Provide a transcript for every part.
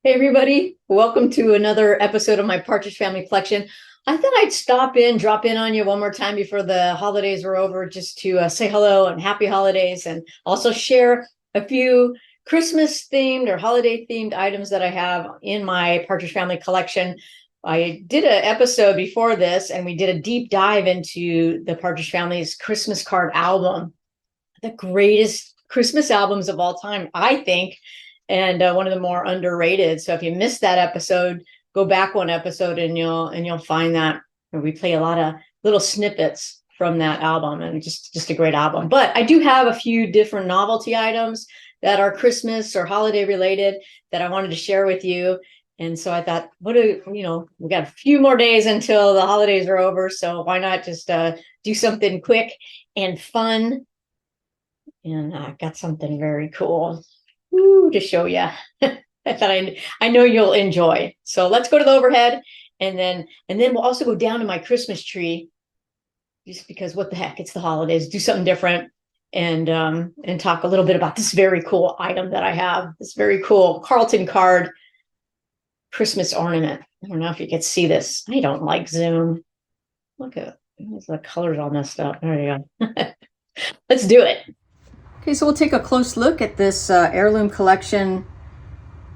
Hey everybody, welcome to another episode of my Partridge Family Collection. I thought I'd drop in on you one more time before the holidays were over, just to say hello and happy holidays, and also share a few Christmas themed or holiday themed items that I have in my Partridge Family Collection. I did an episode before this and we did a deep dive into the Partridge Family's Christmas card album, the greatest Christmas albums of all time, I think, and one of the more underrated. So if you missed that episode, go back one episode and you'll find that we play a lot of little snippets from that album, and just a great album. But I do have a few different novelty items that are Christmas or holiday related that I wanted to share with you. And so I thought, we got a few more days until the holidays are over, so why not just do something quick and fun? And I got something very cool to show you that I know you'll enjoy. So let's go to the overhead, and then we'll also go down to my Christmas tree, just because what the heck, it's the holidays, do something different, and talk a little bit about this very cool item that I have, this very cool Carlton card Christmas ornament. I don't know if you can see this. I don't like zoom. Look at the colors all messed up. There you go. Let's do it. Okay, so we'll take a close look at this heirloom collection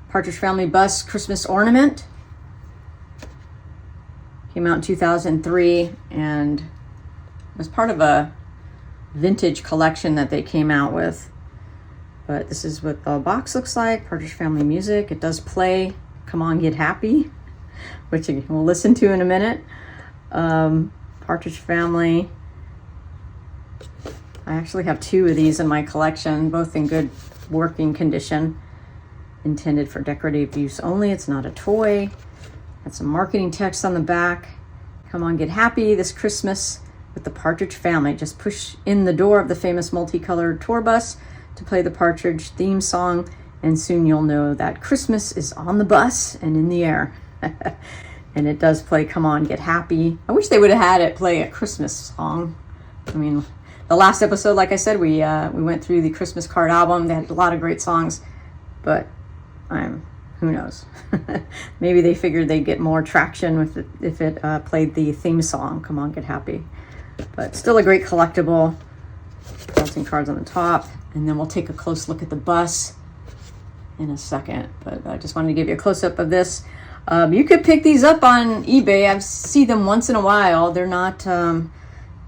Partridge Family bus Christmas ornament. Came out in 2003 and was part of a vintage collection that they came out with. But this is what the box looks like. Partridge Family music. It does play Come On Get Happy, which we'll listen to in a minute. Partridge Family. I actually have two of these in my collection, both in good working condition. Intended for decorative use only. It's not a toy. Got some marketing text on the back. Come on, get happy this Christmas with the Partridge Family. Just push in the door of the famous multicolored tour bus to play the Partridge theme song, and soon you'll know that Christmas is on the bus and in the air. And it does play Come On, Get Happy. I wish they would have had it play a Christmas song. I mean, the last episode, like I said, we went through the Christmas card album. They had a lot of great songs, but who knows? Maybe they figured they'd get more traction with it if it played the theme song, Come On, Get Happy. But still a great collectible. Collecting cards on the top, and then we'll take a close look at the bus in a second. But I just wanted to give you a close-up of this. You could pick these up on eBay. I see them once in a while. They're not...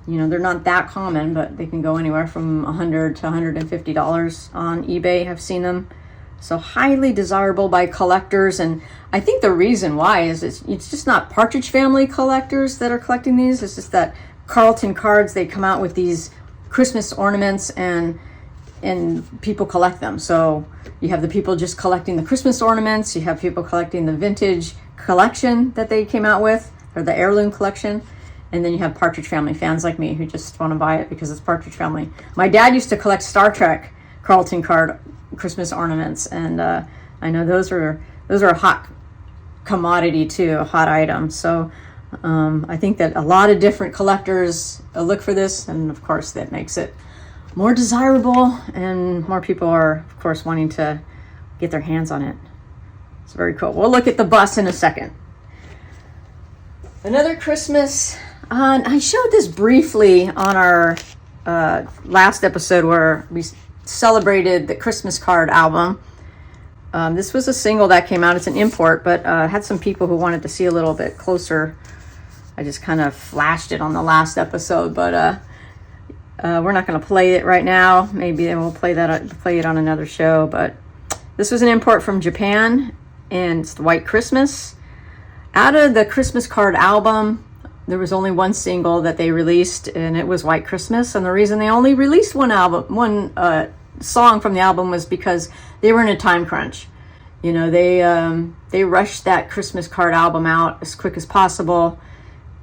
they're not that common, but they can go anywhere from $100 to $150 on eBay. I've seen them. So highly desirable by collectors. And I think the reason why is it's just not Partridge Family collectors that are collecting these. It's just that Carlton cards, they come out with these Christmas ornaments and people collect them. So you have the people just collecting the Christmas ornaments. You have people collecting the vintage collection that they came out with, or the heirloom collection. And then you have Partridge Family fans like me who just want to buy it because it's Partridge Family. My dad used to collect Star Trek Carlton card Christmas ornaments, and I know those are a hot commodity too, a hot item. So I think that a lot of different collectors look for this, and of course that makes it more desirable, and more people are, of course, wanting to get their hands on it. It's very cool. We'll look at the bus in a second. Another Christmas. I showed this briefly on our last episode where we celebrated the Christmas card album. This was a single that came out. It's an import, but had some people who wanted to see a little bit closer. I just kind of flashed it on the last episode, but we're not going to play it right now. Maybe we'll play it on another show. But this was an import from Japan, and it's the White Christmas. Out of the Christmas card album, there was only one single that they released, and it was White Christmas. And the reason they only released one song from the album was because they were in a time crunch. They rushed that Christmas card album out as quick as possible.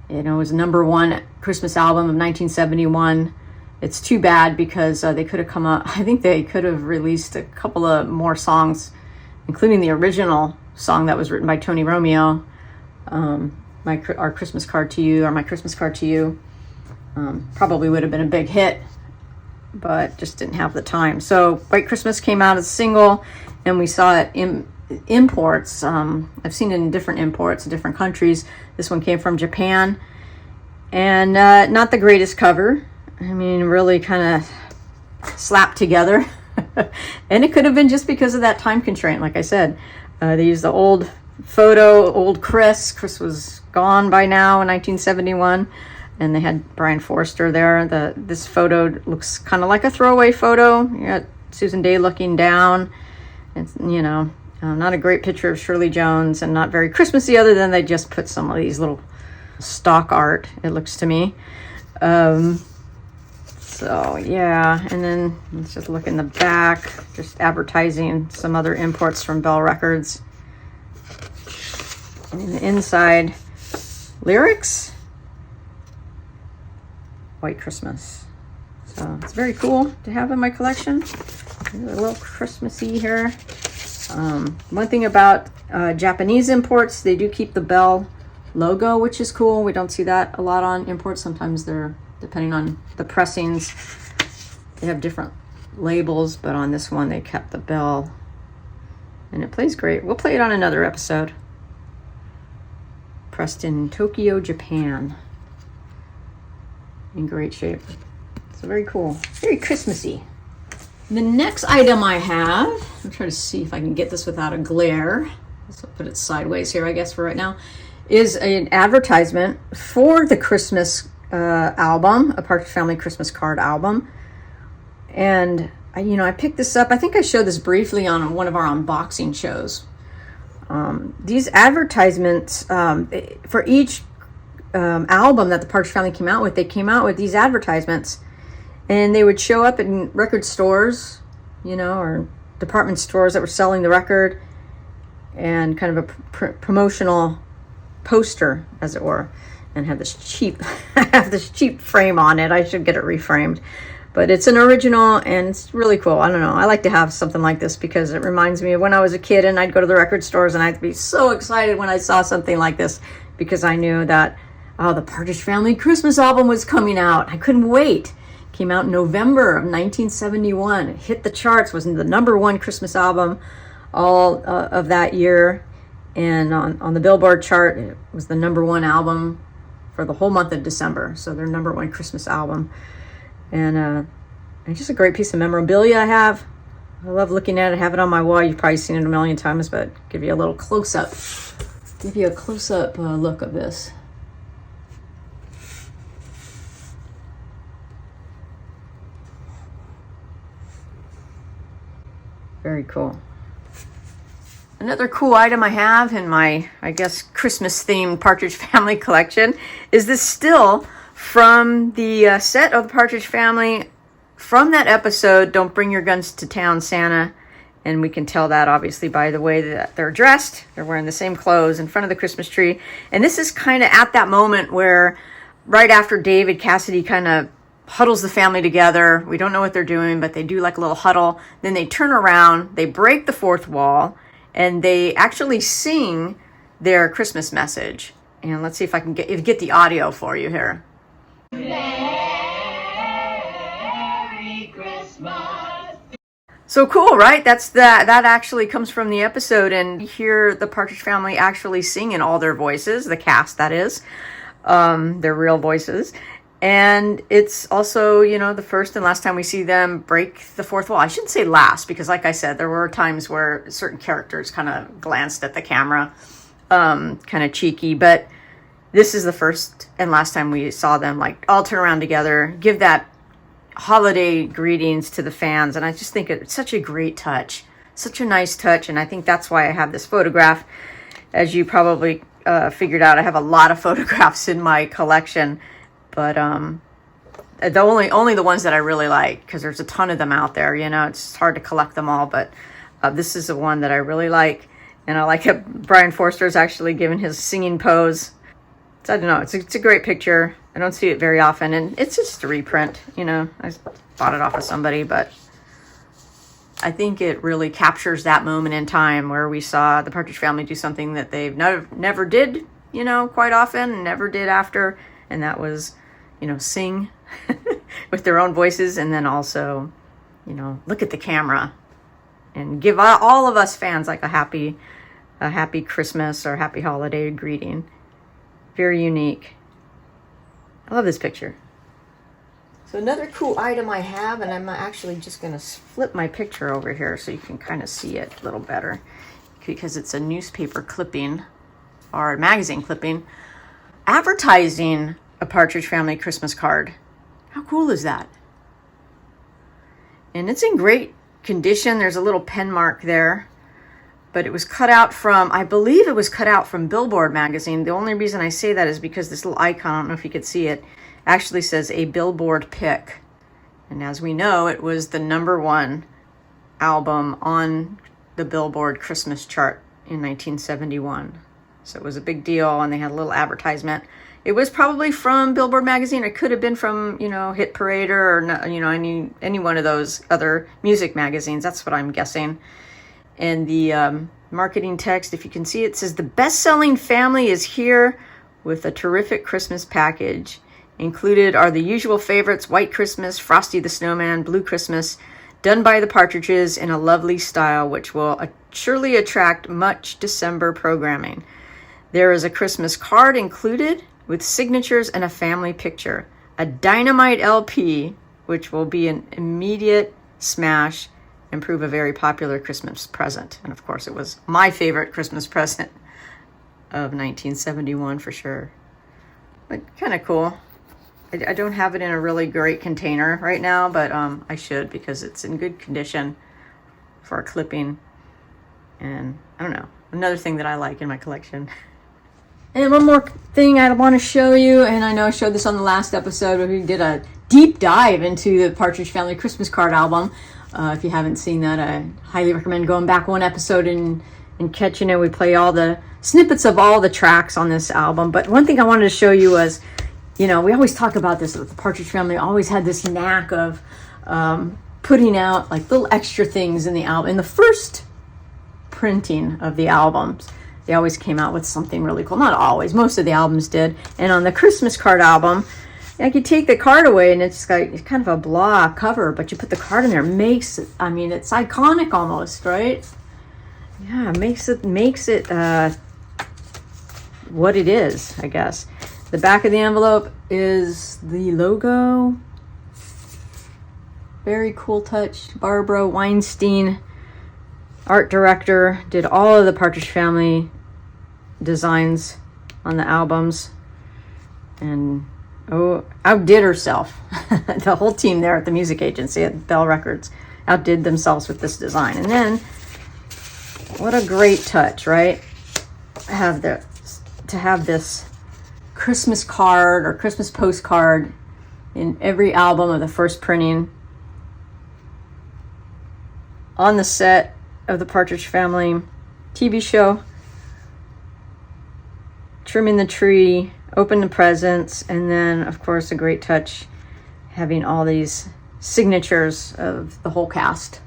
It was number one Christmas album of 1971. It's too bad because they could have come up. I think they could have released a couple of more songs, including the original song that was written by Tony Romeo. Our Christmas card to you, or My Christmas Card to You, probably would have been a big hit, but just didn't have the time. So White Christmas came out as a single, and we saw it imports. I've seen it in different imports, different countries. This one came from Japan, and not the greatest cover. I mean, really kind of slapped together. And it could have been just because of that time constraint. Like I said, they used the old photo, old Chris. Chris was gone by now in 1971, and they had Brian Forster there. This photo looks kind of like a throwaway photo. You got Susan Day looking down. It's, you know, not a great picture of Shirley Jones, and not very Christmassy, other than they just put some of these little stock art, it looks to me. So yeah, and then let's just look in the back, just advertising some other imports from Bell Records. And in the inside, lyrics, White Christmas. So it's very cool to have in my collection. A little Christmassy here. One thing about Japanese imports, they do keep the Bell logo, which is cool. We don't see that a lot on imports. Sometimes they're, depending on the pressings, they have different labels, but on this one they kept the Bell, and it plays great. We'll play it on another episode. Pressed in Tokyo, Japan. In great shape. So very cool. Very Christmassy. The next item I have, I'm trying to see if I can get this without a glare. So I'll put it sideways here, I guess, for right now, is an advertisement for the Christmas album, a Partridge Family Christmas Card album. And I picked this up. I think I showed this briefly on one of our unboxing shows. These advertisements, for each album that the Partridge Family came out with, they came out with these advertisements, and they would show up in record stores, or department stores that were selling the record, and kind of a promotional poster, as it were, and have this cheap frame on it. I should get it reframed, but it's an original and it's really cool. I don't know, I like to have something like this because it reminds me of when I was a kid and I'd go to the record stores and I'd be so excited when I saw something like this, because I knew that the Partridge Family Christmas album was coming out. I couldn't wait. Came out in November of 1971. It hit the charts, was the #1 Christmas album all of that year. And on the Billboard chart, it was the #1 album for the whole month of December. So their #1 Christmas album. And just a great piece of memorabilia I have. I love looking at it. I have it on my wall. You've probably seen it a million times, but give you a little close-up. Give you a close-up look of this. Very cool. Another cool item I have in my, I guess, Christmas-themed Partridge Family collection is this still from the set of the Partridge Family from that episode, Don't Bring Your Guns to Town, Santa. And we can tell that, obviously, by the way that they're dressed. They're wearing the same clothes in front of the Christmas tree. And this is kind of at that moment where, right after David Cassidy kind of huddles the family together. We don't know what they're doing, but they do like a little huddle. Then they turn around, they break the fourth wall, and they actually sing their Christmas message. And let's see if I can get the audio for you here. Merry Christmas. So cool, right? That actually comes from the episode, and you hear the Partridge Family actually sing in all their voices, the cast, that is, their real voices. And it's also, the first and last time we see them break the fourth wall. I shouldn't say last, because like I said, there were times where certain characters kind of glanced at the camera, kind of cheeky, but this is the first and last time we saw them like all turn around together, give that holiday greetings to the fans. And I just think it's such a great touch, such a nice touch. And I think that's why I have this photograph. As you probably figured out, I have a lot of photographs in my collection. But the only the ones that I really like, because there's a ton of them out there. It's hard to collect them all. But this is the one that I really like, and I like it. Brian Forster is actually giving his singing pose. So I don't know. It's a great picture. I don't see it very often, and it's just a reprint. I bought it off of somebody, but I think it really captures that moment in time where we saw the Partridge Family do something that they've never did, quite often, and never did after, and that was, sing with their own voices, and then also, look at the camera and give all of us fans like a happy Christmas or happy holiday greeting. Very unique. I love this picture. So another cool item I have, and I'm actually just going to flip my picture over here so you can kind of see it a little better, because it's a newspaper clipping or a magazine clipping advertising a Partridge Family Christmas card. How cool is that? And it's in great condition. There's a little pen mark there, but it was cut out from, I believe it was cut out from Billboard magazine. The only reason I say that is because this little icon, I don't know if you could see it, actually says a Billboard pick. And as we know, it was the #1 album on the Billboard Christmas chart in 1971. So it was a big deal, and they had a little advertisement. It was probably from Billboard magazine. It could have been from, Hit Parader or, any one of those other music magazines. That's what I'm guessing. And the marketing text, if you can see it, says the best-selling family is here with a terrific Christmas package. Included are the usual favorites: White Christmas, Frosty the Snowman, Blue Christmas, done by the Partridges in a lovely style, which will surely attract much December programming. There is a Christmas card included with signatures and a family picture, a dynamite LP, which will be an immediate smash and prove a very popular Christmas present. And of course, it was my favorite Christmas present of 1971 for sure. But kind of cool. I don't have it in a really great container right now, but I should, because it's in good condition for a clipping. And I don't know, another thing that I like in my collection. And one more thing I want to show you, and I know I showed this on the last episode where we did a deep dive into the Partridge Family Christmas Card album. If you haven't seen that, I highly recommend going back one episode and catching it. We play all the snippets of all the tracks on this album. But one thing I wanted to show you was, we always talk about this with the Partridge Family. Always had this knack of putting out like little extra things in the album. In the first printing of the albums, they always came out with something really cool. Not always, most of the albums did. And on the Christmas card album, like you take the card away and it's kind of a blah cover, but you put the card in there, makes it, it's iconic almost, right? Yeah, makes it what it is, I guess. The back of the envelope is the logo. Very cool touch. Barbara Weinstein, art director, did all of the Partridge Family designs on the albums, and outdid herself. The whole team there at the music agency at Bell Records outdid themselves with this design. And then, what a great touch, right? To have this Christmas card or Christmas postcard in every album of the first printing on the set of the Partridge Family TV show, trimming the tree, open the presents, and then of course a great touch having all these signatures of the whole cast.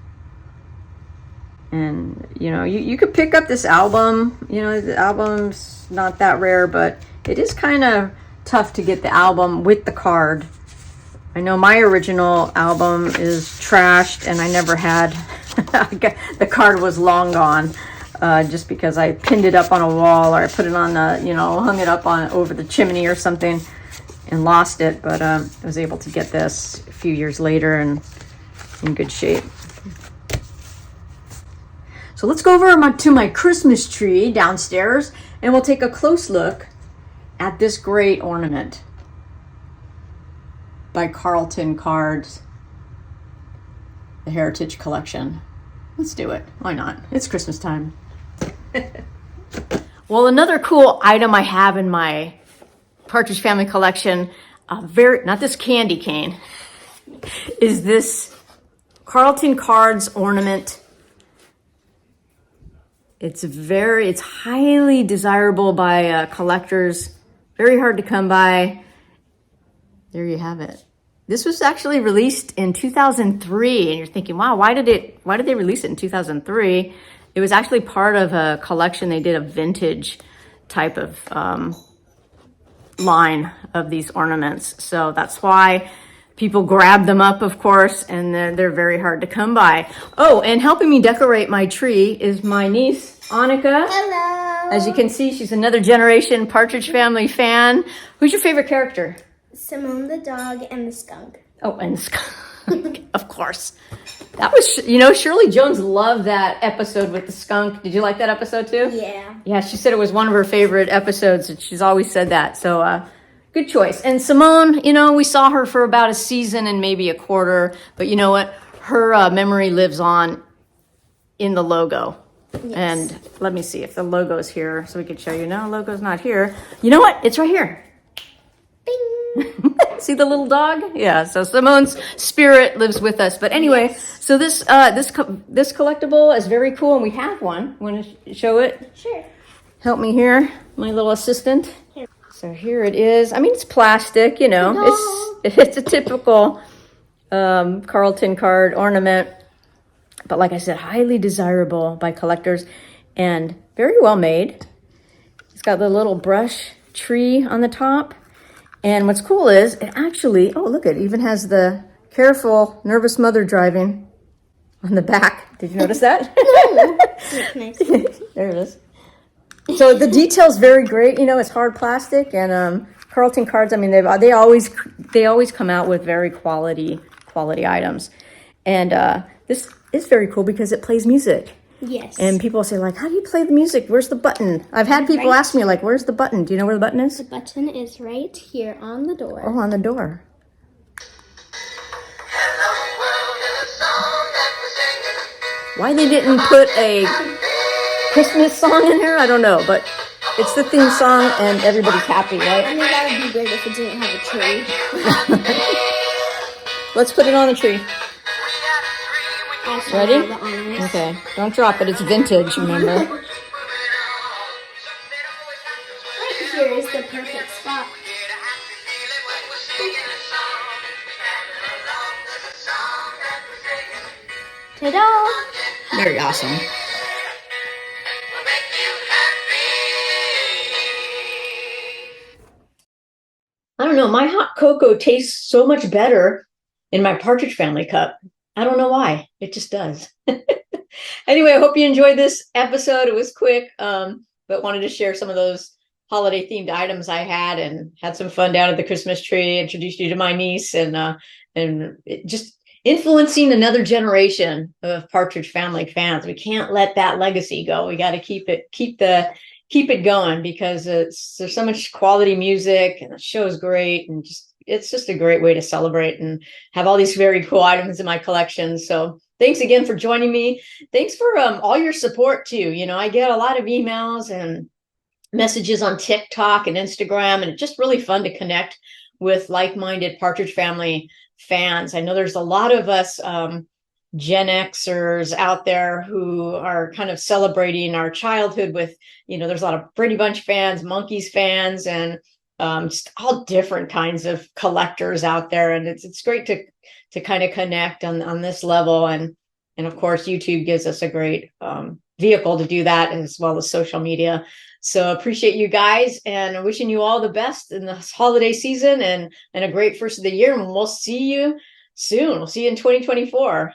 And you could pick up this album. The album's not that rare, but it is kind of tough to get the album with the card. I know my original album is trashed, and I never had the card was long gone, just because I pinned it up on a wall, or I put it on hung it up over the chimney or something and lost it. But I was able to get this a few years later and in good shape. So let's go over to my Christmas tree downstairs, and we'll take a close look at this great ornament by Carlton Cards, the Heritage Collection. Let's do it. Why not? It's Christmas time. Well, another cool item I have in my Partridge Family collection, not this candy cane, is this Carlton Cards ornament. It's highly desirable by collectors. Very hard to come by. There you have it. This was actually released in 2003, and you're thinking, wow, why did they release it in 2003? It was actually part of a collection. They did a vintage type of line of these ornaments. So that's why people grab them up, of course, and they're very hard to come by. Oh, and helping me decorate my tree is my niece, Annika. Hello. As you can see, she's another generation Partridge Family fan. Who's your favorite character? Simone the dog and the skunk. Oh, and skunk, of course. That was, Shirley Jones loved that episode with the skunk. Did you like that episode too? Yeah. Yeah, she said it was one of her favorite episodes, and she's always said that. So, good choice. And Simone, we saw her for about a season and maybe a quarter, but you know what? Her memory lives on in the logo. Yes. And let me see if the logo's here so we could show you. No, logo's not here. You know what? It's right here. Bing. See the little dog? Yeah, so Simone's spirit lives with us. But anyway, so this collectible is very cool, and we have one. Want to show it? Sure. Help me here, my little assistant. Here. So here it is. I mean, it's plastic, It's a typical Carlton card ornament. But like I said, highly desirable by collectors and very well made. It's got the little brush tree on the top. And what's cool is it actually, oh, look, it even has the careful, nervous mother driving on the back. Did you notice that? Nice. There it is. So the detail's very great. It's hard plastic, and Carlton cards, I mean, they always come out with very quality items. And this is very cool because it plays music. Yes. And people say, like, how do you play the music? Where's the button? I've had people ask me, like, where's the button? Do you know where the button is? The button is right here on the door. Oh, on the door. Why they didn't put a Christmas song in here, I don't know. But it's the theme song, and everybody's happy, I right? mean, that would be great if it didn't have a tree. Let's put it on the tree. Also, Ready? the honors. Okay. Don't drop it. It's vintage, remember? Right here is the perfect spot. Ta-da! Very awesome. I don't know. My hot cocoa tastes so much better in my Partridge Family cup. I don't know why. It just does. Anyway, I hope you enjoyed this episode. It was quick, but wanted to share some of those holiday themed items I had some fun down at the Christmas tree, introduced you to my niece, and just influencing another generation of Partridge Family fans. We can't let that legacy go. We got to keep it going because there's so much quality music, and the show's great, and it's just a great way to celebrate and have all these very cool items in my collection. So thanks again for joining me. Thanks for all your support too. I get a lot of emails and messages on TikTok and Instagram, and it's just really fun to connect with like-minded Partridge Family fans. I know there's a lot of us Gen Xers out there who are kind of celebrating our childhood with, there's a lot of Brady Bunch fans, Monkees fans, and just all different kinds of collectors out there. And it's great to kind of connect on this level. And of course, YouTube gives us a great vehicle to do that, as well as social media. So appreciate you guys, and wishing you all the best in this holiday season and a great first of the year. And we'll see you soon. We'll see you in 2024.